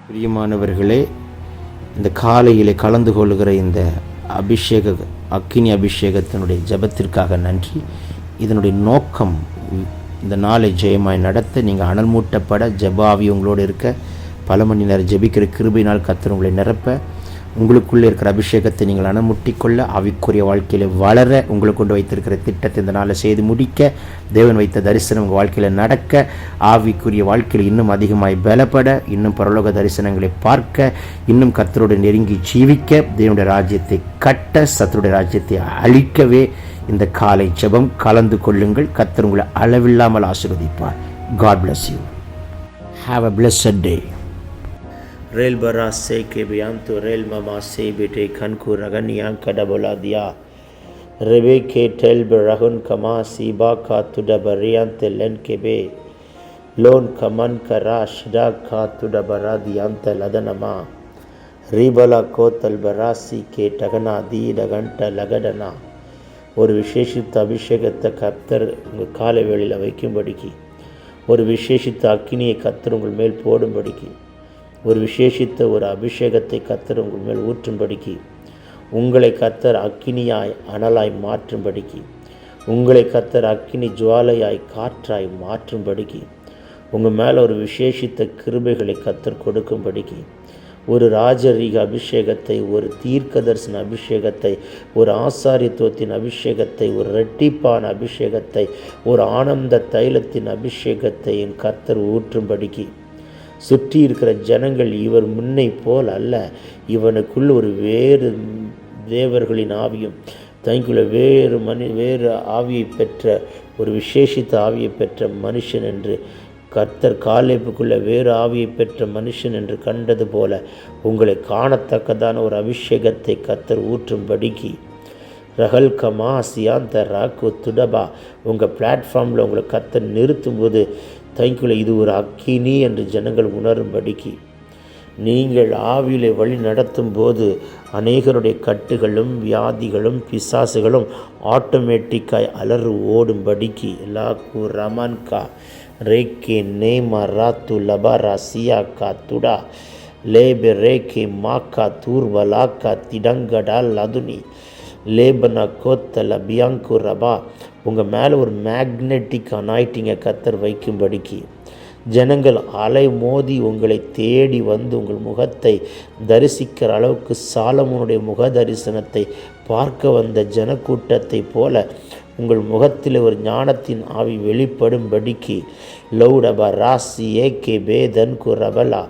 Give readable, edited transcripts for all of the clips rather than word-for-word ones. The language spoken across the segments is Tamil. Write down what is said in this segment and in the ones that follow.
பிரியமானவர்களே, இந்த காலையிலே கலந்து கொள்கிற இந்த அக்கினி அபிஷேகத்தினுடைய ஜெபத்திற்காக நன்றி. இதனுடைய நோக்கம் இந்த நாளை ஜெயமாய் நடத்த, நீங்கள் அனல் மூட்டப்பட, ஜெபாவி உங்களோடு இருக்க, பல மணி நேரம் ஜெபிக்கிற கிருபையினால் கர்த்தர் உங்களை நிரப்ப, உங்களுக்குள்ளே இருக்கிற அபிஷேகத்தை நீங்கள் அனமுட்டிக்கொள்ள, ஆவிக்குரிய வாழ்க்கையில் வளர, உங்களுக்கு கொண்டு வைத்திருக்கிற திட்டத்தை இந்த நாளில் செய்து முடிக்க, தேவன் வைத்த தரிசனம் உங்கள் வாழ்க்கையில் நடக்க, ஆவிக்குரிய வாழ்க்கையில் இன்னும் அதிகமாய் பலப்பட, இன்னும் பரலோக தரிசனங்களை பார்க்க, இன்னும் கர்த்தரோடு நெருங்கி ஜீவிக்க, தேவனுடைய ராஜ்யத்தை கட்ட, சத்துருடைய ராஜ்யத்தை அழிக்கவே இந்த காலை ஜெபம் கலந்து கொள்ளுங்கள். கர்த்தர் உங்களை அளவில்லாமல் ஆசீர்வதிப்பார். God bless you. Have a blessed day. Rail बरा से के बयान तो रेल ममा से बेटे खन को रगनिया कड़ा बोला दिया रेबे के टेल बरहन कमा सीबा का तुडा बरियान ते लेन के बे लोन कमन करा शिदा का तुडा बरा दियान ते लदनमा रीबला को तल बरासी के टगना दी डगंट लगडना ஒரு விசேஷித்த அபிஷேகத்தை கர்த்தர் உங்கள் காலை வேளையில் வைக்கும்படிக்கு, ஒரு விசேஷித்த அக்கினியை கர்த்தர் உங்கள் மேல் போடும்படிக்கு, ஒரு விசேஷித்த ஒரு அபிஷேகத்தை கர்த்தர் உங்கள் மேல் ஊற்றும்படிக்கு, உங்களை கர்த்தர் அக்கினியாய் அனலாய் மாற்றும்படிக்கு, உங்களை கர்த்தர் அக்கினி ஜுவாலையாய் காற்றாய் மாற்றும்படிக்கு, உங்கள் மேலே ஒரு விசேஷித்த கிருபைகளை கர்த்தர் கொடுக்கும்படிக்கு, ஒரு ராஜரீக அபிஷேகத்தை, ஒரு தீர்க்க தரிசன அபிஷேகத்தை, ஒரு ஆசாரியத்துவத்தின் அபிஷேகத்தை, ஒரு இரட்டிப்பான அபிஷேகத்தை, ஒரு ஆனந்த தைலத்தின் அபிஷேகத்தை என் கர்த்தர் ஊற்றும்படிக்கு, சுற்றி இருக்கிற ஜனங்கள் இவர் முன்னை போல் அல்ல, இவனுக்குள் ஒரு வேறு தேவர்களின் ஆவியும் தங்கியுள்ள வேறு ஆவியை பெற்ற ஒரு விசேஷித்த ஆவியை பெற்ற மனுஷன் என்று கர்த்தர் காலேபுக்குள்ள வேறு ஆவியை பெற்ற மனுஷன் என்று கண்டது போல உங்களை காணத்தக்கதான ஒரு அபிஷேகத்தை கர்த்தர் ஊற்றும்படிக்கு, ரகல் கமா சியாந்த ராக்கு துடபா உங்கள் பிளாட்ஃபார்மில் உங்களை கர்த்தர் நிறுத்தும்போது தங்கிக்குள்ள இது ஒரு அக்கினி என்று ஜனங்கள் உணரும்படிக்கு, நீங்கள் ஆவியிலே வழி நடத்தும் போது அநேகருடைய கட்டுகளும் வியாதிகளும் பிசாசுகளும் ஆட்டோமேட்டிக்காய் அலறு ஓடும்படிக்கு, எல்லாக்கு ரமன்கா ரேக்கே நேமா ராத்து லபாரா சியா கா துடா லேபே ரேக்கே மாக்கா தூர்வலாக்கா திடங்கடா லதுனி லேபனா கோத்தல பியாங்கு ரபா உங்கள் மேலே ஒரு மேக்னெட்டிக் அனாய்ட்டிங்கை கர்த்தர் வைக்கும்படிக்கு, ஜனங்கள் அலை மோதி உங்களை தேடி வந்து உங்கள் முகத்தை தரிசிக்கிற அளவுக்கு சாலமோனுடைய முக தரிசனத்தை பார்க்க வந்த ஜனக்கூட்டத்தை போல உங்கள் முகத்தில் ஒரு ஞானத்தின் ஆவி வெளிப்படும்படிக்கு, லௌடபா ராசி ஏகே பேதன்கு ரபலா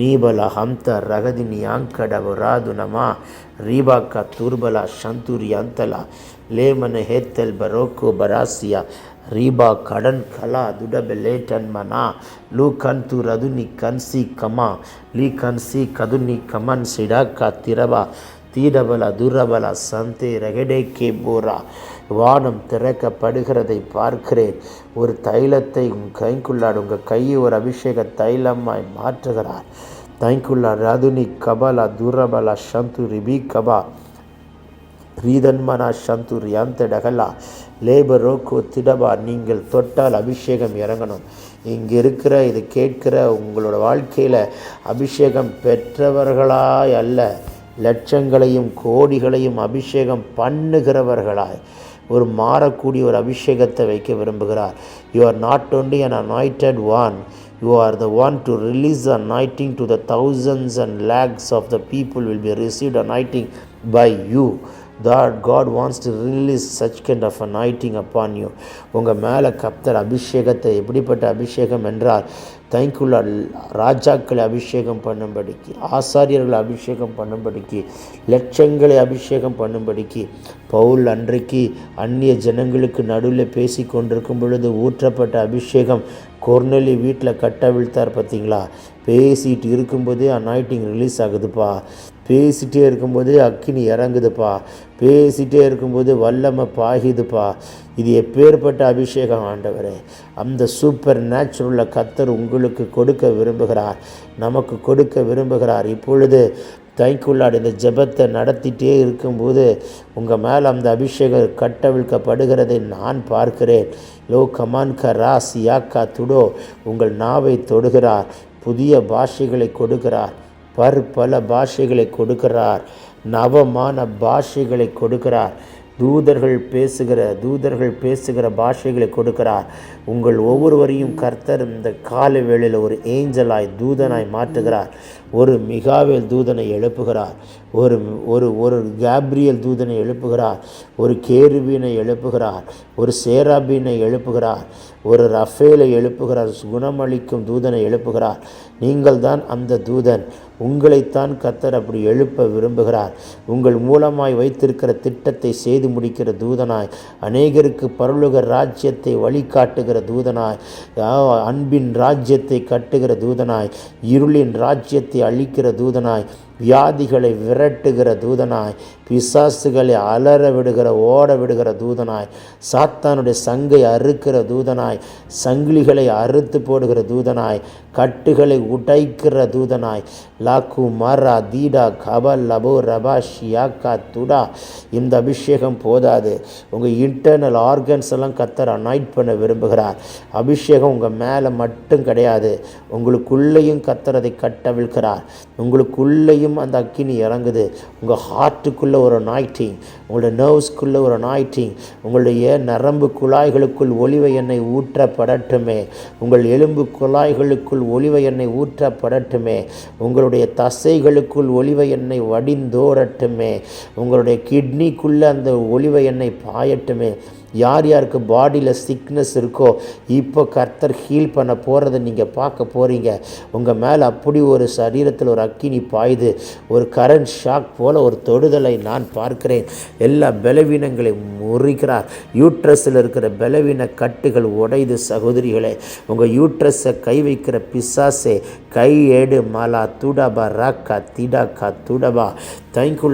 நீபலா ஹம்த ரகதினி ஆங்கடவு ராதுனமா ரீபாக்கா துர்பலா சந்தூரி அந்தலா லேமன ஹேத்தல் பரோக்கோ பராசியா ரீபா கடன் கலா துடபெலேட்டன் மனா லூ கன்து ரதுனி கன்சி கமா லீ கன்சி கதுனி கமன் சிடாக்கா திரபா தீடபல துரபல சந்தே ரகடே கே போரா வானம் திறக்கப்படுகிறதை பார்க்கிறேன். ஒரு தைலத்தை உங்கள் கைக்குள்ளாடு, உங்கள் கையை ஒரு அபிஷேக தைலமாய் மாற்றுகிறார். தைக்குள்ளார் ரதுனி கபலா துரபலா சந்து ரிபி கபா ரீதன்மனா சந்து ரியாந்த டகலா லேபரோக்கோ திடபா நீங்கள் தொட்டால் அபிஷேகம் இறங்கணும். இங்கே இருக்கிற இது கேட்கிற உங்களோட வாழ்க்கையில் அபிஷேகம் பெற்றவர்களாய் அல்ல, லட்சங்களையும் கோடிகளையும் அபிஷேகம் பண்ணுகிறவர்களாய் ஒரு மாறக்கூடிய ஒரு அபிஷேகத்தை வைக்க விரும்புகிறார். You are not only an anointed one, you are the one to release the anointing to the thousands and lakhs of the people will be received anointing by you. that God wants to release such kind of anointing upon you. உங்கள் மேலே கர்த்தர் அபிஷேகத்தை, எப்படிப்பட்ட அபிஷேகம் என்றால் தனிக்குள்ள ராஜாக்களை அபிஷேகம் பண்ணும்படிக்கு, ஆசாரியர்களை அபிஷேகம் பண்ணும்படிக்கு, லட்சங்களை அபிஷேகம் பண்ணும்படிக்கு. பவுல் அன்றைக்கு அந்நிய ஜனங்களுக்கு நடுவில் பேசி கொண்டிருக்கும் பொழுது ஊற்றப்பட்ட அபிஷேகம் கொர்நேலி வீட்டில் கட்டவிழ்த்தார். பார்த்தீங்களா? பேசிட்டு இருக்கும்போதே அனாயிட்டிங் ரிலீஸ் ஆகுதுப்பா, பேசிகிட்டே இருக்கும்போதே அக்கினி இறங்குதுப்பா, பேசிகிட்டே இருக்கும்போது வல்லமை பாயுதுப்பா. இது எப்பேற்பட்ட அபிஷேகம் ஆண்டவரே! அந்த சூப்பர் நேச்சுரலில் கர்த்தர் உங்களுக்கு கொடுக்க விரும்புகிறார், நமக்கு கொடுக்க விரும்புகிறார். இப்பொழுது தைக்குள்ளாடு இந்த ஜெபத்தை நடத்திட்டே இருக்கும்போது உங்கள் மேலே அந்த அபிஷேகம் கட்டவிழ்க்கப்படுகிறதை நான் பார்க்கிறேன். லோ கமான் க ராஸ் யாக்கா துடோ உங்கள் நாவை தொடுகிறார். புதிய பாஷைகளை கொடுக்கிறார். பற்பல பாஷைகளை கொடுக்கிறார். நவமான பாஷைகளை கொடுக்கிறார். தூதர்கள் பேசுகிற பாஷைகளை கொடுக்கிறார். உங்கள் ஒவ்வொருவரையும் கர்த்தர் இந்த கால வேளையில் ஒரு ஏஞ்சலாய் தூதனாய் மாற்றுகிறார். ஒரு மிகாவேல் தூதனை எழுப்புகிறார். ஒரு கேப்ரியல் தூதனை எழுப்புகிறார். ஒரு கேருபீனை எழுப்புகிறார். ஒரு சேராபீனை எழுப்புகிறார். ஒரு ரஃபேலை எழுப்புகிறார். குணமளிக்கும் தூதனை எழுப்புகிறார். நீங்கள் தான் அந்த தூதன். உங்களைத்தான் கர்த்தர் அப்படி எழுப்ப விரும்புகிறார். உங்கள் மூலமாய் வைத்திருக்கிற திட்டத்தை செய்து முடிக்கிற தூதனாய், அநேகருக்கு பரலோக ராஜ்யத்தை வழிகாட்டுகிற தூதனாய், அன்பின் ராஜ்யத்தை கட்டுகிற தூதனாய், இருளின் ராஜ்யத்தை அழிக்கிற தூதனாய், வியாதிகளை விரட்டுகிற தூதனாய், பிசாசுகளை அலற விடுகிற ஓட விடுகிற தூதனாய், சாத்தானுடைய சங்கை அறுக்கிற தூதனாய், சங்கிலிகளை அறுத்து போடுகிற தூதனாய், கட்டுகளை உடைக்கிற தூதனாய், லாக்கு மரா தீடா கபல் லபோ ரபா ஷியாக்கா துடா. இந்த அபிஷேகம் போதாது. உங்கள் இன்டர்னல் ஆர்கன்ஸ் எல்லாம் கர்த்தர் அனாய்ட் பண்ண விரும்புகிறார். அபிஷேகம் உங்கள் மேலே மட்டும் கிடையாது, உங்களுக்குள்ளேயும் கர்த்தர் அதை கட்டவிழ்கிறார். உங்களுக்குள்ளேயும் அந்த அக்கினி இறங்குது. உங்கள் ஹார்ட்டுக்குள்ளே ஒரு அனாய்டிங், உங்களுடைய நர்வ்ஸ்குள்ளே ஒரு அனாய்டிங், உங்களுடைய நரம்பு குழாய்களுக்குள் ஒலிவ எண்ணெய் ஊற்றப்படட்டுமே. உங்கள் எலும்பு குழாய்களுக்குள் ஒலிவ எண்ணெய் ஊற்றப்படட்டுமே. உங்களுடைய தசைகளுக்குள் ஒலிவ எண்ணெய் வடிந்தோடட்டுமே. உங்களுடைய கிட்னிக்குள்ளே அந்த ஒலிவ எண்ணெய் பாயட்டுமே. யார் யாருக்கு பாடியில் சிக்னஸ் இருக்கோ இப்போ கர்த்தர் ஹீல் பண்ண போகிறத நீங்கள் பார்க்க போகிறீங்க. உங்கள் மேலே அப்படி ஒரு சரீரத்தில் ஒரு அக்கினி பாயுது. ஒரு கரண்ட் ஷாக் போல் ஒரு தொடுதலை நான் பார்க்கிறேன். எல்லா பலவீனங்களை முறிக்கிறார். யூட்ரஸில் இருக்கிற பலவீன கட்டுகள் உடையுது. சகோதரிகளே, உங்கள் யூட்ரஸை கை வைக்கிற பிசாசே கை ஏடு மலா துடபா ராக்கா திடாக்கா துடபா. தேங்க்யூ.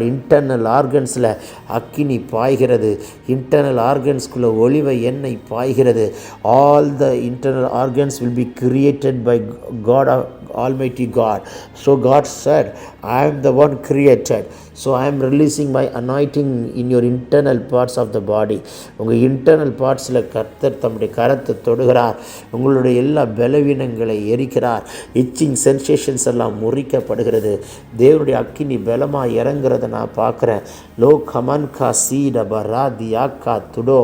இன்டர்னல் ஆர்கன்ஸில் அக்கினி பாய்கிறது. இன்டர்னல் ஆர்கன்ஸ்குள்ளே ஒலிவ எண்ணெய் பாய்கிறது. All the internal organs will be created by God, Almighty God. So God said, I am the one created. So I am releasing my anointing in your internal parts of the body. உங்கள் இன்டர்னல் பார்ட்ஸில் கர்த்தர் தம்முடைய கரத்தை தொடுகிறார். உங்களுடைய எல்லா பலவீனங்களை எரிக்கிறார். இச்சிங் சென்சேஷன்ஸ் எல்லாம் முறிக்கப்படுகிறது. தேவனுடைய அக்கினி பலமாக இறங்குறத நான் பார்க்குறேன். லோ கமன் கா சீட பரா தியாக்கா துடோ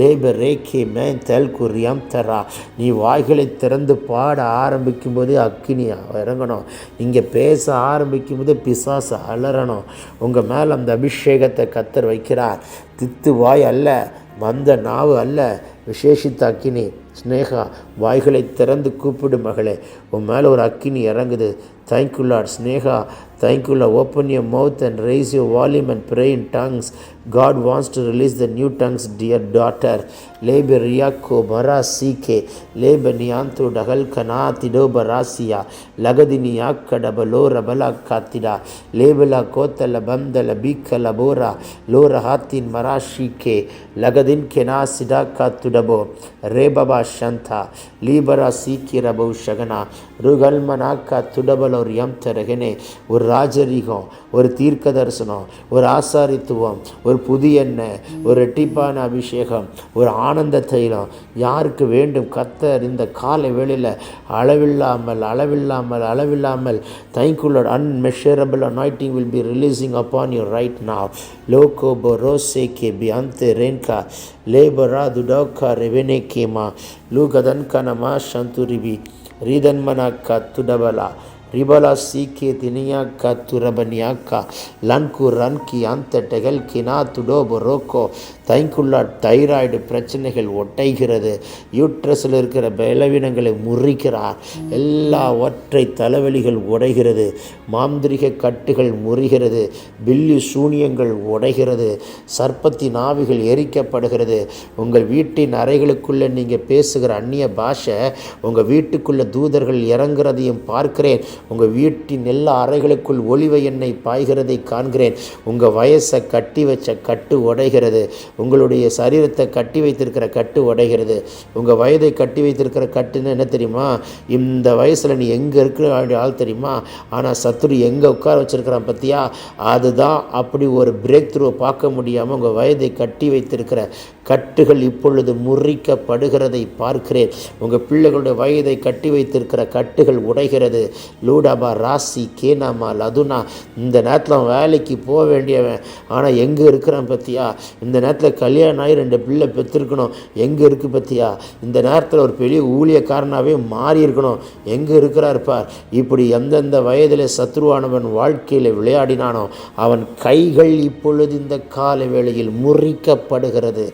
லேப ரேக்கே மேன் தெல்கு ரியம் தரா. நீ வாய்களை திறந்து பாட ஆரம்பிக்கும் போதே அக்கினி இறங்கணும். இங்கே பேச ஆரம்பிக்கும் போதே பிசாசு அலறணும். உங்கள் மேலே அந்த அபிஷேகத்தை கர்த்தர் வைக்கிறார். தித்து வாய் அல்ல, மந்த நாவு அல்ல, விசேஷித்த அக்கினி. ஸ்னேகா, வாய்களை திறந்து கூப்பிடு மகளே. உன் மேலே ஒரு அக்கினி இறங்குது. Thank you Lord. Sneha, thank you Lord. Open your mouth and raise your volume and pray in tongues. God wants to release the new tongues, dear daughter. Lebe riyako marasike lebe nianto dagal kana tido barasia lagadini akkada balora bala katida lebela kota la banda la bika la bora lora hatin marashike lagadin kena sida katudabo rebaba shanta libera sikira bau shagana rugal manaka tudabalo yamtaragene. ஒரு ராஜரீகம், ஒரு தீர்க்க தரிசனம், ஒரு ஆசாரித்துவம், ஒரு புதிய எண்ணெய், ஒரு ரெட்டிப்பான அபிஷேகம், ஒரு ஆனந்த தைலம் யாருக்கு வேண்டும்? கர்த்தர் இந்த காலை வேளையில் அளவில்லாமல் thankful unmeasurable anointing will be releasing upon you right now. Loko boroseke biante renka lebara dudoka revenekema lugadankanama shanturibi ridanmanaka tudabala ரிபலா சீக்கே தினியாக்கா துரபனியாக்கா லன்கு ரன்கி அந்த டெகல் கினா துடோபோ ரோக்கோ. தைங்குள்ளா தைராய்டு பிரச்சனைகள் ஒட்டைகிறது. யூட்ரஸில் இருக்கிற பலவீனங்களை முறிக்கிறார். எல்லா ஒற்றை தலைவலிகள் உடைகிறது. மாந்திரிக கட்டுகள் முறிகிறது. பில்லி சூனியங்கள் உடைகிறது. சர்ப்பத்தின் ஆவிகள் எரிக்கப்படுகிறது. உங்கள் வீட்டின் அறைகளுக்குள்ளே நீங்கள் பேசுகிற அந்நிய பாஷை உங்கள் வீட்டுக்குள்ளே தூதர்கள் இறங்குறதையும் பார்க்கிறேன். உங்கள் வீட்டின் எல்லா அறைகளுக்குள் ஒளிவ எண்ணெய் பாய்கிறதை காண்கிறேன். உங்கள் வயசை கட்டி வச்ச கட்டு உடைகிறது. உங்களுடைய சரீரத்தை கட்டி வைத்திருக்கிற கட்டு உடைகிறது. உங்கள் வயதை கட்டி வைத்திருக்கிற கட்டுன்னு என்ன தெரியுமா? இந்த வயசில் நீ எங்கே இருக்கிற ஆள் தெரியுமா? ஆனால் சத்துரு எங்கே உட்கார வச்சுருக்கிறான் பற்றியா? அதுதான் அப்படி ஒரு பிரேக் த்ரூ பார்க்க முடியாமல் உங்கள் வயதை கட்டி வைத்திருக்கிற கட்டுகள் இப்பொழுது முறிக்கப்படுகிறதை பார்க்கிறேன். உங்கள் பிள்ளைகளுடைய வயதை கட்டி வைத்திருக்கிற கட்டுகள் உடைகிறது. லூடாபா ராசி கேனாமா லதுனா. இந்த நேரத்தில் வேலைக்கு போக வேண்டியவன், ஆனால் எங்கே இருக்கிறான் பற்றியா? இந்த நேரத்தில் கல்யாணம் ஆகி 2 பிள்ளை பெற்றிருக்கணும், எங்கே இருக்குது பற்றியா? இந்த நேரத்தில் ஒரு பெரிய ஊழியக்காரனாகவே மாறி இருக்கணும், எங்கே இருக்கிறார் பார். இப்படி எந்தெந்த வயதில் சத்ருவானவன் வாழ்க்கையில் விளையாடினானோ அவன் கைகள் இப்பொழுது இந்த கால வேளையில் முறிக்கப்படுகிறது.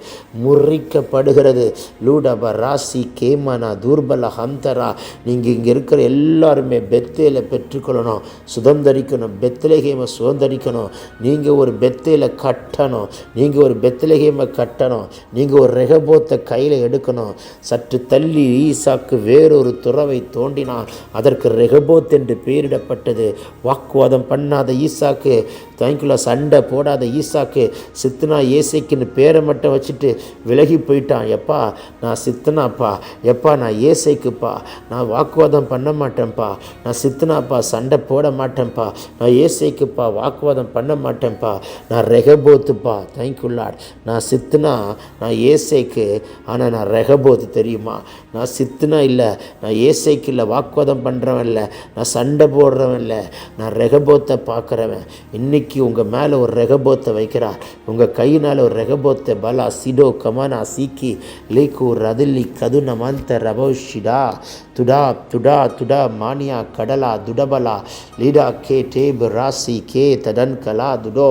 லூடபா ராசி கேமனா துர்பல ஹந்தரா. நீங்கள் இங்கே இருக்கிற எல்லாருமே பெத்தேலை பெற்றுக்கொள்ளணும், சுதந்திரிக்கணும். பெத்லகேமை சுதந்திரிக்கணும். நீங்கள் ஒரு பெத்தேலை கட்டணும். நீங்கள் ஒரு பெத்லகேமை கட்டணும். நீங்கள் ஒரு ரெகபோத்தை கையில் எடுக்கணும். சற்று தள்ளி ஈசாக்கு வேறொரு துறவை தோண்டினான். அதற்கு ரெகபோத் என்று பெயரிடப்பட்டது. வாக்குவாதம் பண்ணாத ஈசாக்கு, தேங்க்யூலா, சண்டை போடாத ஈசாக்கு சித்தனா ஏசைக்குன்னு பேரை மட்டும் வச்சுட்டு விலகி போயிட்டான். எப்பா நான் சித்தனாப்பா, எப்பா நான் ஏசைக்குப்பா, நான் வாக்குவாதம் பண்ண மாட்டேன்ப்பா, நான் சித்தனாப்பா, சண்டை போட மாட்டேன்ப்பா, நான் ஏசைக்குப்பா, வாக்குவாதம் பண்ண மாட்டேன்ப்பா, நான் ரெகபோத்துப்பா. தேங்க்யூலாட். நான் சித்தனா, நான் ஏசைக்கு, ஆனால் நான் ரெகபோத்து தெரியுமா? நான் சித்தனா இல்லை, நான் ஏசைக்கு இல்லை, வாக்குவாதம் பண்ணுறவன் இல்லை, நான் சண்டை போடுறவன் இல்லை, நான் ரெகபோத்தை பார்க்குறவன். இன்றைக்கி உங்கள் மேலே ஒரு ரெகபோத்தை வைக்கிறார். உங்கள் கையினால் ஒரு ரெகபோத்தை பலா சிடோ கமானா சீக்கி லேக்கு ரதில்லி கதுன மந்த ரபோஷிடா துடா துடா துடா மானியா கடலா துடபலா லீடா கே டேப் ராசி கே தடன் கலா துடோ.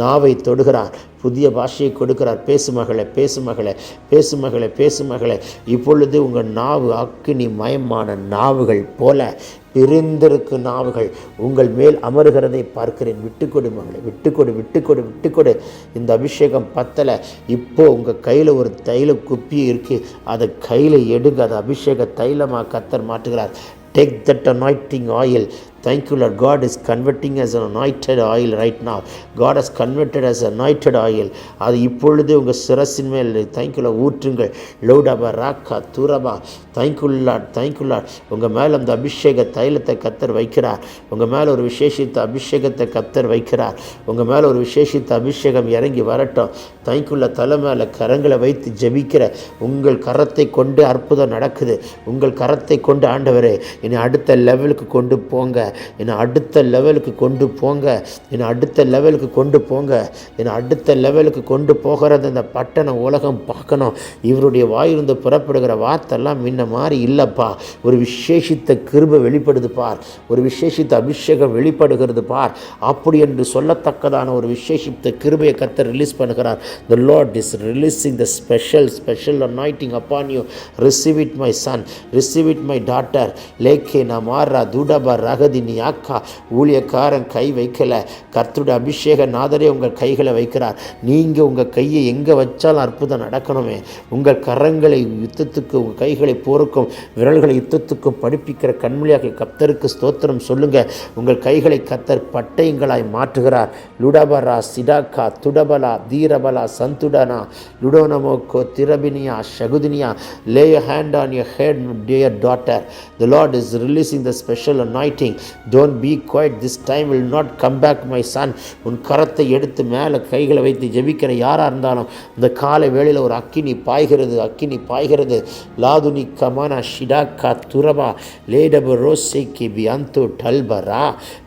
நாவை தொடுகிறார், புதிய பாஷையை கொடுக்கிறார். பேசு மகளே, பேசு மகளே, பேசு மகளே, பேசு மகளே. இப்பொழுது உங்கள் நாவு அக்கினி மயமான நாவுகள் போல பிரிந்திருக்கு நாவுகள் உங்கள் மேல் அமருகிறதை பார்க்கிறேன். விட்டுக்கொடு மகளே, விட்டுக்கொடு, விட்டுக்கொடு, விட்டுக்கொடு. இந்த அபிஷேகம் பத்தலை. இப்போ உங்கள் கையில் ஒரு தைல குப்பி இருக்குது, அதை கையில் எடுங்க. அதை அபிஷேக தைலமாக கர்த்தர் மாற்றுகிறார். Take that anointing oil. Thank you, Lord. God is converting as an anointed oil right now. God has converted as anointed oil. அது இப்பொழுது உங்கள் சிரசின் மேல் தேங்க்யூலா ஊற்றுங்கள். லோடாபா ராக்கா தூரபா. தேங்க்யூல்லா, தேங்க்யூல்லா. உங்கள் மேலே அந்த அபிஷேக தைலத்தை கர்த்தர் வைக்கிறார். உங்கள் மேலே ஒரு விசேஷித்த அபிஷேகத்தை கர்த்தர் வைக்கிறார். உங்கள் மேலே ஒரு விசேஷித்த அபிஷேகம் இறங்கி வரட்டும். தேங்க்யூல்லா. தலை மேலே கரங்களை வைத்து ஜெபிக்கிற உங்கள் கரத்தை கொண்டு அற்புதம் நடக்குது. உங்கள் கரத்தை கொண்டு ஆண்டவரே என்னை அடுத்த லெவலுக்கு கொண்டு போங்க, என்னை அடுத்த லெவலுக்கு கொண்டு போங்க, என்னை அடுத்த லெவலுக்கு கொண்டு போங்க, என்னை அடுத்த லெவலுக்கு கொண்டு போகிறது இந்த பட்டண உலகம் பார்க்கணும். இவருடைய வாயிலிருந்து புறப்படுகிற வார்த்தைலாம் முன்ன மாதிரி இல்லைப்பா. ஒரு விசேஷித்த கிருபை வெளிப்படுது பார், ஒரு விசேஷித்த அபிஷேகம் வெளிப்படுகிறது பார். அப்படி என்று சொல்லத்தக்கதான ஒரு விசேஷித்த கிருபையை கர்த்தர் ரிலீஸ் பண்ணுகிறார். The Lord is releasing the special anointing upon you. Receive it my son, receive it my daughter. லேக்கே நமாரா துடபா ரகதினி ஆக்கா. ஊழியக்காரன் கை வைக்கலை, கர்த்தருடைய அபிஷேக நாதரே உங்கள் கைகளை வைக்கிறார். நீங்கள் உங்கள் கையை எங்கே வச்சாலும் அற்புதம் நடக்கணுமே. உங்கள் கரங்களை யுத்தத்துக்கு, உங்கள் கைகளை போருக்கும் விரல்களை யுத்தத்துக்கும் படிப்பிக்கிற கண்மொழியாக கர்த்தருக்கு ஸ்தோத்திரம் சொல்லுங்கள். உங்கள் கைகளை கர்த்தர் பட்டயங்களாய் மாற்றுகிறார். லுடபரா சிடாக்கா துடபலா தீரபலா சந்துடனா லுடோனமோக்கோ திரபினியா ஷகுதினியா. Lay your hand on your head, dear daughter. The Lord is releasing the special anointing. Don't be quiet. This time will not come back, my son. உன் கரத்தை எடுத்து மேலே கைகளை வைத்து ஜெபிக்கிற யாராக இருந்தாலும் இந்த காலை வேளையில் ஒரு அக்கினி பாய்கிறது, அக்கினி பாய்கிறது. லாதுனி கமானா ஷிடாக்கா துரபா லேடபு ரோசேக்கி பியந்தோ டல்பரா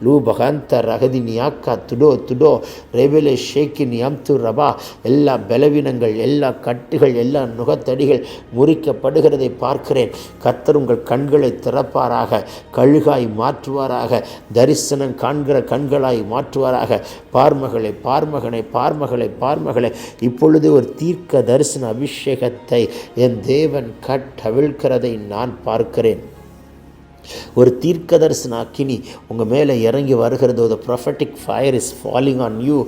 லூபகந்த ரகதினியாக்கா துடோ துடோ ரெபெலே ஷேக்கி நியம்து ரபா. எல்லா பலவீனங்கள், எல்லா கட்டுகள், எல்லா நுகத்தடிகள் முறிக்கப்படுகிறதை பார்க்கிறேன். கர்த்தர் உங்கள் கண்களை திறப்பாராக, கழுகாய் மாற்றுவாராக, தரிசனம் காண்கிற கண்களாய் மாற்றுவாராக. பார்மகளே, பார்மகனை, பார்மகளை, பார்மகளை. இப்பொழுது ஒரு தீர்க்க தரிசன அபிஷேகத்தை என் தேவன் கட்டவிழ்கிறதை நான் பார்க்கிறேன். ஒரு தீர்க்கதரிசன அக்கினி உங்கள் மேலே இறங்கி வருகிறது. The prophetic fire is falling on you.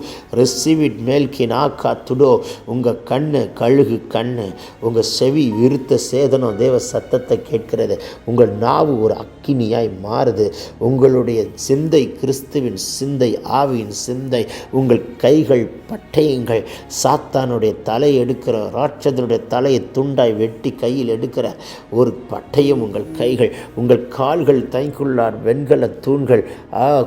Receive it. மேல்கினாக்கா துடோ. உங்கள் கண்ணு கழுகு கண்ணு, உங்கள் செவி விருத்த சேதனம் தேவ சத்தத்தை கேட்கிறது. உங்கள் நாவு ஒரு அக்கினியாய் மாறுது. உங்களுடைய சிந்தை கிறிஸ்துவின் சிந்தை, ஆவியின் சிந்தை. உங்கள் கைகள் பட்டயங்கள், சாத்தானுடைய தலை எடுக்கிற, ராட்சதனுடைய தலையை துண்டாய் வெட்டி கையில் எடுக்கிற ஒரு பட்டயம் உங்கள் கைகள். உங்கள் கால்கள் தைக்குள்ளார் வெண்கல தூண்கள்.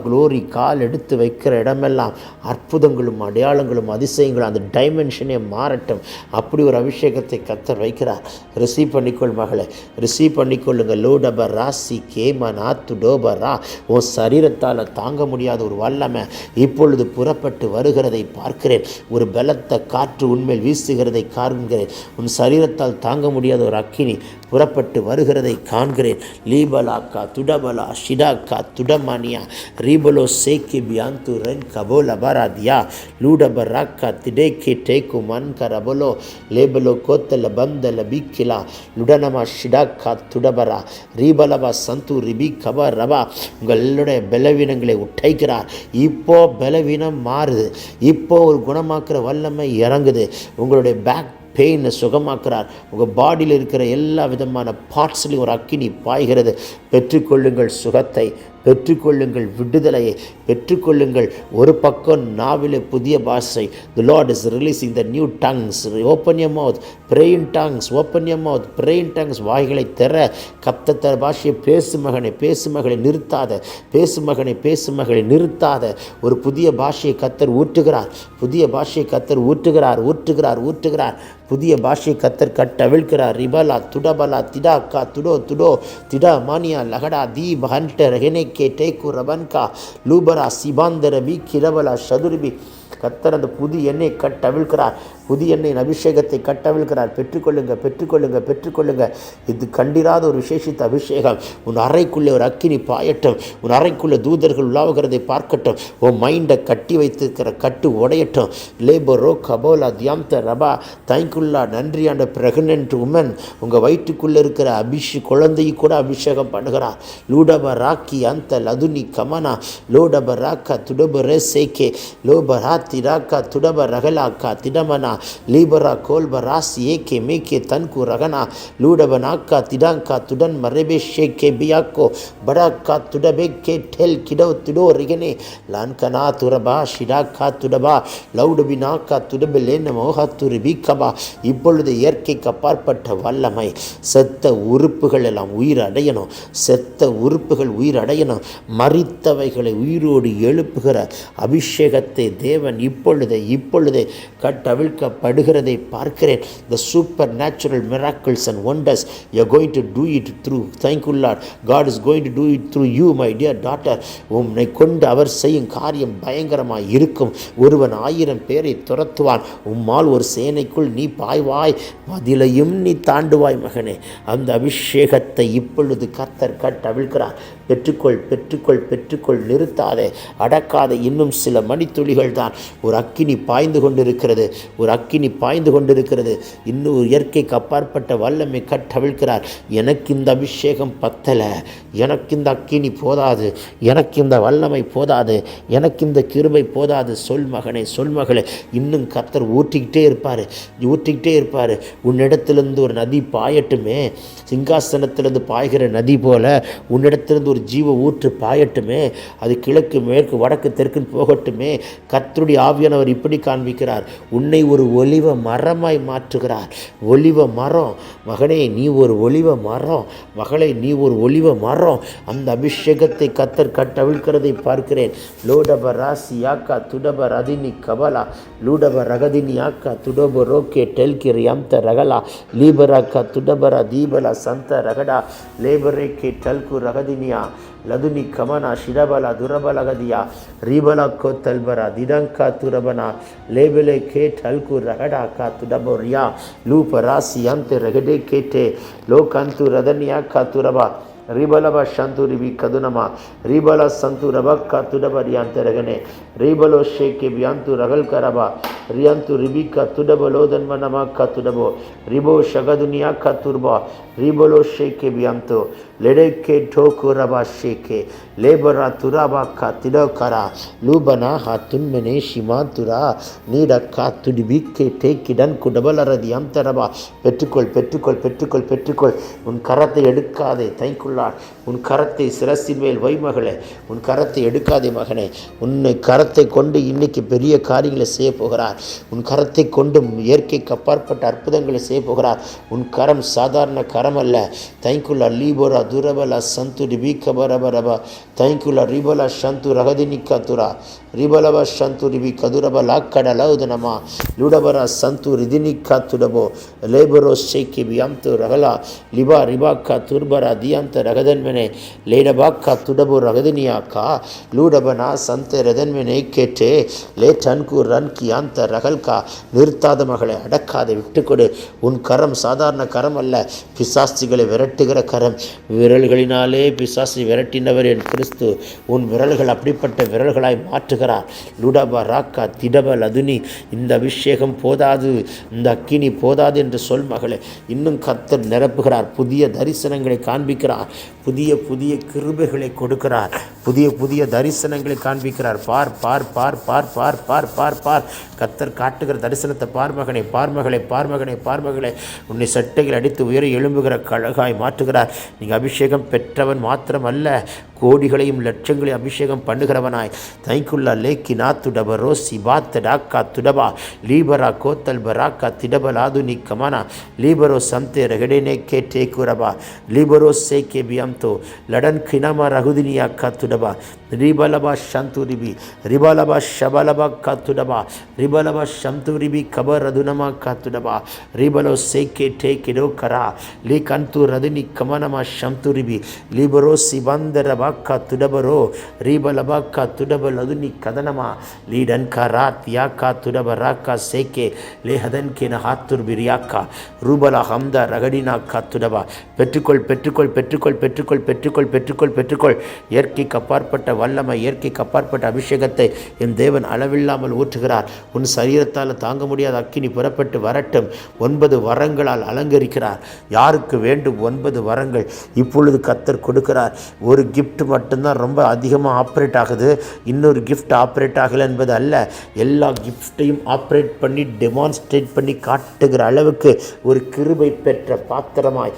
குளோரி கால் எடுத்து வைக்கிற இடமெல்லாம் அற்புதங்களும் அடையாளங்களும் அதிசயங்களும் அந்த டைமென்ஷனே மாறட்டும். அப்படி ஒரு அபிஷேகத்தை கர்த்தர் வைக்கிறார். ரிசீவ் பண்ணிக்கொள் மகளே, ரிசீவ் பண்ணிக்கொள்ளுங்க. லோடபர் ராசி கேமனா துடோபரா. உன் சரீரத்தால் தாங்க முடியாத ஒரு வல்லமை இப்பொழுது புறப்பட்டு வருகிறதை பார்க்கிறேன். ஒரு பலத்த காற்று உன்மேல் வீசுகிறதை காண்கிறேன். உன் சரீரத்தால் தாங்க முடியாத ஒரு அக்கினி புறப்பட்டு வருகிறதை காண்கிறேன். லீபலாக்கா துடபலா ஷிடாக்கா துடமானியா ரீபலோ சேக்கி பியாந்து ரென் கபோல பராதியா லூடபராக்கா திடேக்கி டேக்கு மன்கரபலோ லேபலோ கோத்தல பந்தல பிக்கிலா லுடனமா ஷிடாக்கா துடபரா ரீபலவா சந்து ரிபி கபா ரபா. உங்களுடைய பலவீனங்களை உடைக்கிறார். இப்போ பலவீனம் மாறுது. இப்போ ஒரு குணமாக்குற வல்லமை இறங்குது. உங்களுடைய பேக் பெயினை சுகமாக்குறார். உங்கள் பாடியில் இருக்கிற எல்லா விதமான பார்ட்ஸ்லையும் ஒரு அக்கினி பாய்கிறது. பெற்றுக்கொள்ளுங்கள் சுகத்தை, பெற்றுக்கொள்ளுங்கள் விடுதலையை, பெற்றுக்கொள்ளுங்கள். ஒரு பக்கம் நாவிலே புதிய பாஷை. The Lord is releasing the new tongues. Open your mouth, pray in tongues. Open your mouth, pray in tongues. வாய்களை திற, கப்தத்தர பாஷையை பேசு மகனை, பேசு மகளை நிறுத்தாத, பேசு மகனை, பேசு மகளை நிறுத்தாத. ஒரு புதிய பாஷையை கர்த்தர் ஊற்றுகிறார். புதிய பாஷையை கர்த்தர் ஊற்றுகிறார், ஊற்றுகிறார், ஊற்றுகிறார். புதிய பாஷை கர்த்தர் கட்டவிழ்கிறார். ரிபலா துடபலா திடாக்கா துடோ துடோ திடா மானியா லகடா தீப் ஹண்டர் ஹெனேக்கே டேக்கு ரபன்கா லூபரா சிபாந்தர பி கிரபலா சதுர்பி. கர்த்தர் அந்த புது எண்ணெய் கட்டவிழ்கிறார். புதிய எண்ணெயின் அபிஷேகத்தை கட்டவிழ்கிறார். பெற்றுக்கொள்ளுங்க, பெற்றுக்கொள்ளுங்க, பெற்றுக்கொள்ளுங்க. இது கண்டிராத ஒரு விசேஷித்த அபிஷேகம். உன் அறைக்குள்ளே ஒரு அக்கினி பாயட்டும். உன் அறைக்குள்ளே தூதர்கள் உலாவுகிறதை பார்க்கட்டும். உன் மைண்டை கட்டி வைத்திருக்கிற கட்டு உடையட்டும். லேபரோ கபோலா தியாம்த ரபா தைக்குள்ளா. நன்றியாண்ட பிரெக்னென்ட் உமன், உங்கள் வயிற்றுக்குள்ளே இருக்கிற குழந்தையை கூட அபிஷேகம் பண்ணுகிறார். லூடப ராக்கி அந்த லதுனி கமனா லோடப ராக்கா துடப ரேசேகே லோபரா திராக்கா துடப ரகலாக்கா திடமனா லீபரா கோல்ப ராசி ஏகே மேகே தன்கு ரகனா லூடபனாக்கா திடாங்கா துடன் மரபே ஷேகே பியாக்கோ படாக்கா துடபேக்கே டெல் கிடோ துடோ ரிகனே லான்கனா துரபா ஷிடாக்கா துடபா லவுடுபினாக்கா துடபிலேன மோகா துரிபிகபா. இப்பொழுது இயற்கைக்கு அப்பாற்பட்ட வல்லமை. செத்த உறுப்புகள் எல்லாம் உயிர் அடையணும். செத்த உறுப்புகள் உயிர் அடையணும். மரித்தவைகளை உயிரோடு எழுப்புகிற அபிஷேகத்தை தேவன் இப்பொழுதே கட்டவிழ்க்கப்படுகிறதை பார்க்கிறேன். The supernatural miracles and wonders, you are going to do it through. Thank you Lord. God is going to do it through you, my dear daughter. உம்மை கொண்டு அவர் செய்யும் காரியம் பயங்கரமாய் இருக்கும். ஒருவன் 1000 பேரை துரத்துவான். உம்மால் ஒரு சேனைக்குள் நீ பாய்வாய், மதிலையும் நீ தாண்டுவாய் மகனே. அந்த அபிஷேகத்தை இப்பொழுது கர்த்தர் கட்டவிழ்க்கிறார். பெற்றுக்கொள், பெற்றுக்கொள், பெற்றுக்கொள். நிறுத்தாதே, அடக்காதே. இன்னும் சில மணித்துளிகள் தான். ஒரு அக்கினி பாய்ந்து கொண்டிருக்கிறது. ஒரு அக்கினி பாய்ந்து கொண்டிருக்கிறது. இன்னும் இயற்கைக்கு அப்பாற்பட்ட வல்லமை கட்டவிழ்க்கிறார். எனக்கு இந்த அபிஷேகம் பத்தலை, எனக்கு இந்த அக்கினி போதாது, எனக்கு இந்த வல்லமை போதாது, எனக்கு இந்த கிருபை போதாது. சொல் மகனே, சொல் மகளே. இன்னும் கர்த்தர் ஊற்றிக்கிட்டே இருப்பார், ஊற்றிக்கிட்டே இருப்பார். உன்னிடத்திலிருந்து ஒரு நதி பாயட்டுமே. சிங்காசனத்திலிருந்து பாய்கிற நதி போல உன்னிடத்திலிருந்து ஒரு ஜீவ ஊற்று பாயட்டுமே. அது கிழக்கு மேற்கு வடக்கு தெற்குன்னு போகட்டுமே. கர்த்தருடைய ஆவியானவர் இப்படி காண்பிக்கிறார். உன்னை ஒரு ஒலிவ மரமாய் மாற்றுகிறார். ஒலிவ மரம் மகனே, நீ ஒரு ஒலிவ மரம். மகளே, நீ ஒரு ஒலிவ மரம். அந்த அபிஷேகத்தை கர்த்தர் கட்டவிழ்க்கிறதை பார்க்கிறேன். லோடப ராசி யாக்கா துடப ரதினி கபலா லூடப ரகதினி யாக்கா துடப ரோக்கே டெல்கிரி அம்த ரகலா லீபராக்கா துடபரா தீபலா சந்த ரகடா லேபரேக்கே டல்கு ரகதினியா லதுனி கமனா ஷிடபலா துரபலகதியா ரீபலா கோத்தல்பரா திடங்கா துரபனா லேபலே கே டல்கு ரகடா கா துடபோரியா லூப ராசி அந்த ரகடே கேட்டே லோகந்து ரதனியா கா துரபா ರಿಬಲಬ ಶಂತು ರಿಬಿ ಕದುನಮ ರಿಬಲ ಸಂತು ರಬಕ್ಕ ತುಡಬ ರಿಯಾಂತ ರಗನೆ ರಿಬಲೋ ಶೇಕೆ ಬಿಯಾಂತು ರಗಲ್ ಕರಬ ರಿಯಂತು ರಿಬಿಕ ತುಡಬಲೋದನ್ಮ ನಮಕ್ಕ ತುಡಬೋ ರಿಬೋ ಶಗದುನಿಯಾ ಕತುರ್ಬ ರಿಬಲೋ ಶೇಕೆ ಬಿಯಾಂತು ಲೆಡೆಕ್ಕೆ ಠೋಕು ರಬ ಶೇಕೆ ಲೇಬರ ತುರಬಕ್ಕ ತಿಡಕರ ಲೂಬನ ತುನ್ಮೆನೆ ಶಿಮಾಂತುரா நீடக்கா துடிபிக்கே டேக்கிடன் குடபலரதி அந்தரபா பெற்றுக்கொள் பெற்றுக்கொள் பெற்றுக்கொள் பெற்றுக்கொள். உன் கரத்தை எடுக்காதே தைக்குள்ளார். உன் கரத்தை சிரசின் மேல் வைமகளே. உன் கரத்தை எடுக்காதே மகனே. உன்னை கரத்தை கொண்டு இன்னைக்கு பெரிய காரியங்களை செய்ய போகிறார். உன் கரத்தை கொண்டு இயற்கைக்கு அப்பாற்பட்ட அற்புதங்களை செய்ய போகிறார். உன் கரம் சாதாரண கரம் அல்ல. தைக்குள்ளா லீபோரா துரபலா சந்து டிபிகபரபரபா தைக்குள்ளா ரிபலா சந்து ரகதினிக்கா துரா ರಿಬಲವ ಶಂತು ರಿಬಿ ಕದುರಬ ಲಾಕ್ಕಡಲೌದನಮ ಲುಡಬರ ಸಂತು ರಿದಿನಿಕ್ಕ ತುಡಬೋ ಲೇಬರೋ ಶೇಕಿ ಬಿಯಾಂತು ರಗಲ ಲಿಬಾ ರಿಬಾಕ್ಕ ತುರ್ಬರ ದಿಯಾಂತ ರಗದನ್ಮೆನೆ ಲೇಡಬಾಕ್ಕ ತುಡಬೋ ರಗದಿನಿಯಾಕ ಲೂಡಬನ ಸಂತೆ ರದನ್ಮೆನೆ கேட்டே லே டன்கு ரன் கியாந்த ரகல்கா. நிறுத்தாத மகளை அடக்காതെ விட்டுக்கொடு. உன் கரம் சாதாரண கரம் அல்ல. பிசாசிகளை விரட்டுகிற கரம். விரல்களினாலே பிசாசி விரட்டினவர் என் கிறிஸ்து. உன் விரல்கள் அப்படிப்பட்ட விரல்களாய் மாற்றுகிறார். லுடப ராக்கா திடப லதுனி. இந்த அபிஷேகம் போதாது, இந்த அக்கினி போதாது என்று சொல் மகளே. இன்னும் கர்த்தர் நிரப்புகிறார். புதிய தரிசனங்களை காண்பிக்கிறார். புதிய புதிய கிருபைகளை கொடுக்கிறார். புதிய புதிய தரிசனங்களை காண்பிக்கிறார். பார் பார் பார் பார் பார் பார் பார் பார். கர்த்தர் காட்டுகிற தரிசனத்தை பார்மகனை பார்மகளை பார்மகனை பார்மகளை. உன்னை சட்டைகள் அடித்து உயர எழும்புகிற கழகாய் மாற்றுகிறார். நீங்கள் அபிஷேகம் பெற்றவன் மாத்திரம் அல்ல, கோடிகளையும் லட்சங்களையும் அபிஷேகம் பண்ணுகிறவனாய். தைக்குள்ளா லேக்கி நாத்துடப ரோசி பாத்த டாக்கா துடபா லீபரா கோத்தல் பராக்கா திடபலாது நீ கமானா லீபரோ சந்தே ரகடேனே கே டேக்குரபா லீபரோ சே கே பியம்தோ லடன் கினமா ரகுதினியா காத்துடபா ரிபலபா சந்துரிபி ரிபலபா ஷபலபா காத்துடபா ரிபலபா சந்துரிபி கபர் ரதுனமா காத்துடபா ரிபலோ சே கே டேக்கிடோ கரா லீ கந்து ரதுனி கமனமா சந்துரிபி லீபரோ சிபந்தரபா துடபரோ ரீபலபாக்கா துடபல் அதுனி கதனமா லீடன் கராத் யாக்கா துடபராக்கா சேக்கே லேஹதன் கேன ஹாத்துர் பிரியாக்கா ரூபலா ஹம்தா ரகடினாக்கா துடபா. பெற்றுக்கொள் பெற்றுக்கொள் பெற்றுக்கொள் பெற்றுக்கொள் பெற்றுக்கொள் பெற்றுக்கொள் பெற்றுக்கொள். இயற்கைக்கு அப்பாற்பட்ட வல்லமை, இயற்கைக்கு அப்பாற்பட்ட அபிஷேகத்தை என் தேவன் அளவில்லாமல் ஊற்றுகிறார். உன் சரீரத்தால் தாங்க முடியாத அக்கினி புறப்பட்டு வரட்டும். 9 வரங்களால் அலங்கரிக்கிறார். யாருக்கு வேண்டும் 9 வரங்கள் இப்பொழுது கர்த்தர் கொடுக்கிறார். ஒரு கிஃப்ட் மட்டும்தான் ரொம்ப அதிகமாக ஆப்ரேட் ஆகுது. இன்னொரு கிஃப்ட் ஆப்ரேட் ஆகலை என்பது அல்ல. எல்லா கிஃப்டையும் ஆப்ரேட் பண்ணி டெமான்ஸ்ட்ரேட் பண்ணி காட்டுகிற அளவுக்கு ஒரு கிருபை பெற்ற பாத்திரமாய்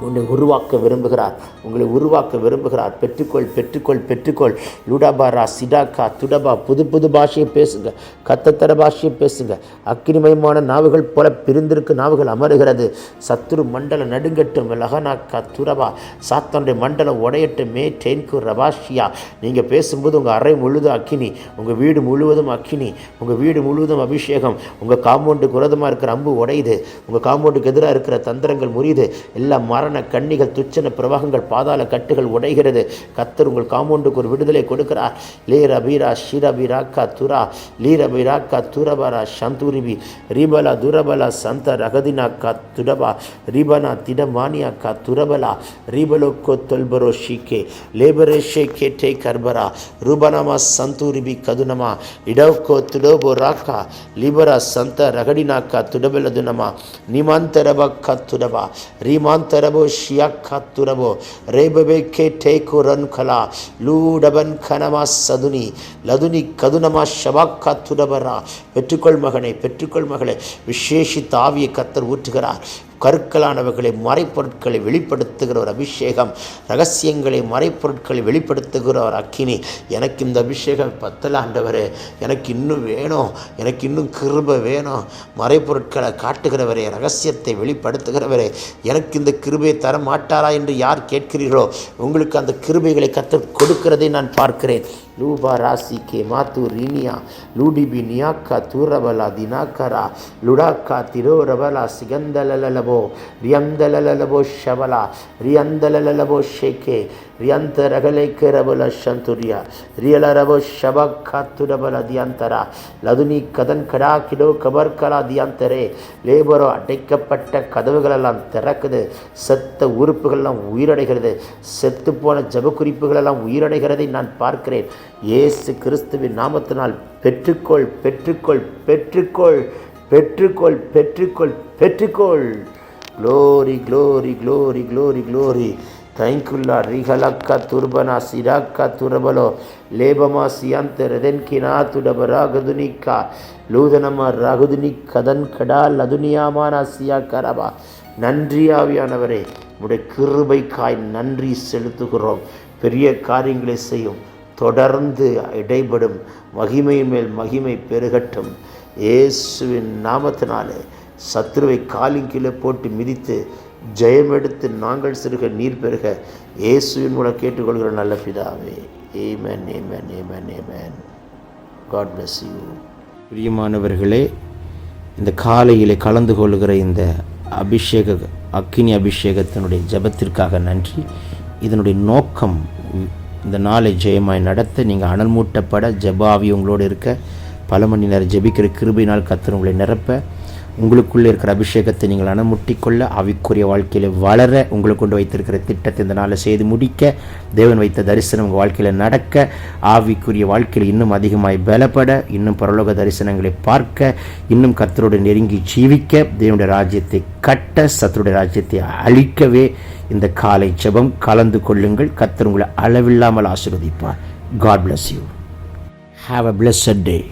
உன்னை உருவாக்க விரும்புகிறார். உங்களை உருவாக்க விரும்புகிறார். பெற்றுக்கொள் பெற்றுக்கொள் பெற்றுக்கொள். லுடபாரா சிடாக்கா துடபா. புது புது பாஷையை பேசுங்க. கத்தத்தர பாஷையை பேசுங்க. அக்கினிமயமான நாவுகள் போல பிரிந்திருக்கு நாவுகள் அமருகிறது. சத்துரு மண்டல நடுங்கட்டும். லகனாக்கா துரபா. சாத்தானுடைய மண்டலம் உடையட்டும். மே டென்கு ரபாஷியா. நீங்கள் பேசும்போது உங்கள் அறை முழுதும் அக்கினி, உங்கள் வீடு முழுவதும் அக்கினி, உங்கள் வீடு முழுவதும் அபிஷேகம். உங்கள் காம்பவுண்டுக்கு விரோதமாக இருக்கிற அம்பு உடையுது. உங்கள் காம்பவுண்டுக்கு எதிராக இருக்கிற தந்திரங்கள் முறியுது. எல்லாம் மரண கண்ணிகள் துச்சன பிரவாகங்கள் பாதாள கட்டுகள் உடைகிறது. கர்த்தர் உங்கள் காம்பவுண்டுக்கு ஒரு விடுதலை கொடுக்கிறார். லேரபீரா ஷிரபிராக்கா துரா லீரபிராக்கா துரபரா சந்தூரிபி ரிபலா துரபலா சந்த ரகதினாக்கா துடபா ரிபனா திடமானியாக்கா துரபலா ரிபலோக்கோ தொல்பரோ ஷிகே லேபரே ஷேகே டே கர்பரா ரூபனமா சந்தூரிபி கதுனமா இடோக்கோ துடோபோ ராக்கா லிபரா சந்த ரகடினாக்கா துடபலதுனமா நிமாந்தரபக்கா துடபா ரீமாந்தரபோ ஷியாக்கா துரபோ ரேபபே கே டேகோ ரன் கலா லூடபன் கனமா சதுனி லதுனி கதுனமா ஷபாக்கா துடபரா. பெற்றுக்கொள் மகனை பெற்றுக்கொள் மகளே. விசேஷித்த ஆவியை கர்த்தர் ஊற்றுகிறார். கருக்களானவர்களை மறைப்பொருட்களை வெளிப்படுத்துகிற ஒரு அபிஷேகம். ரகசியங்களை மறைப்பொருட்களை வெளிப்படுத்துகிற ஒரு அக்கினி. எனக்கு இந்த அபிஷேகம் பத்தல ஆண்டவரே. எனக்கு இன்னும் வேணும். எனக்கு இன்னும் கிருபை வேணும். மறைப்பொருட்களை காட்டுகிறவரே, ரகசியத்தை வெளிப்படுத்துகிறவரே, எனக்கு இந்த கிருபையை தர மாட்டாரா என்று யார் கேட்கிறீர்களோ உங்களுக்கு அந்த கிருபைகளை கர்த்தர் கொடுக்கிறதை நான் பார்க்கிறேன். லூபா ராசி கே மாத்து ரீனியா லூடிபி நியாக்கா தூரபலா தினாக்கரா லுடாக்கா திரோரபலா சிகந்தலலபோ ரியந்தலலபோ ஷபலா ரியந்தலலபோ ஷேகே ரியந்த ரகலை கேரபல சந்துரியா ரியலரபோ ஷபக்காத்துடபல தியந்தரா லதுனி கதன் கடா கிடோ கபர்கலா தியந்தரே லேபரோ அடைக்கப்பட்ட கதவுகளெல்லாம் திறக்குது. செத்த உறுப்புகளெல்லாம் உயிரடைகிறது. செத்து போன ஜபக்குறிப்புகளெல்லாம் உயிரடைகிறதை நான் பார்க்கிறேன். இயேசு கிறிஸ்துவின் நாமத்தினால் பெற்றுக்கொள் பெற்றுக்கொள் பெற்றுக்கொள் பெற்றுக்கொள் பெற்றுக்கொள் பெற்றுக்கொள். Glory glory glory glory glory. தேங்க்யூல்லா ரிகலக்கா துர்பனா சிராக்கா துரபலோ லேபமா சியாந்த ரெதன்கினா துடப ராகதுனிக்கா லூதனமா ராகுதுனி கதன் கடா லதுனியாமானா சியா கரபா. நன்றி ஆவியானவரே, உடைய கிருபைக்காய் நன்றி செலுத்துகிறோம். பெரிய காரியங்களை செய்யும். தொடர்ந்து இடைபடும். மகிமை மேல் மகிமை பெருகட்டும். இயேசுவின் நாமத்தினாலே சத்துருவை காலின் கீழே போட்டு மிதித்து ஜெயமெடுத்து நாங்கள் சிறுக நீர் பெருக இயேசுவின் மூலம் கேட்டுக்கொள்கிற நல்ல பிதாவே. ஆமென் ஆமென் ஆமென் ஆமென். God bless you. பிரியமானவர்களே, இந்த காலையிலே கலந்து கொள்கிற இந்த அக்கினி அபிஷேகத்தினுடைய ஜெபத்திற்காக நன்றி. இதனுடைய நோக்கம் இந்த நாளை ஜெயமாய் நடத்த, நீங்கள் அனல் மூட்டப்பட, ஜெபாவி உங்களோடு இருக்க, பல மணி நேரம் ஜெபிக்கிற கிருபையினால் கர்த்தர் உங்களை நிரப்ப, உங்களுக்குள்ளே இருக்கிற அபிஷேகத்தை நீங்கள் அனமுட்டிக்கொள்ள, ஆவிக்குரிய வாழ்க்கையில் வளர, உங்களை கொண்டு வைத்திருக்கிற திட்டத்தை இந்த நாளில் செய்து முடிக்க, தேவன் வைத்த தரிசனம் உங்கள் வாழ்க்கையில் நடக்க, ஆவிக்குரிய வாழ்க்கையில் இன்னும் அதிகமாய் பலப்பட, இன்னும் பரலோக தரிசனங்களை பார்க்க, இன்னும் கர்த்தரோடு நெருங்கி ஜீவிக்க, தேவனுடைய ராஜ்யத்தை கட்ட, சத்துருடைய ராஜ்யத்தை அழிக்கவே இந்த காலை ஜெபம் கலந்து கொள்ளுங்கள். கர்த்தர் உங்களை அளவில்லாமல் ஆசீர்வதிப்பார். God bless you. Have a blessed day.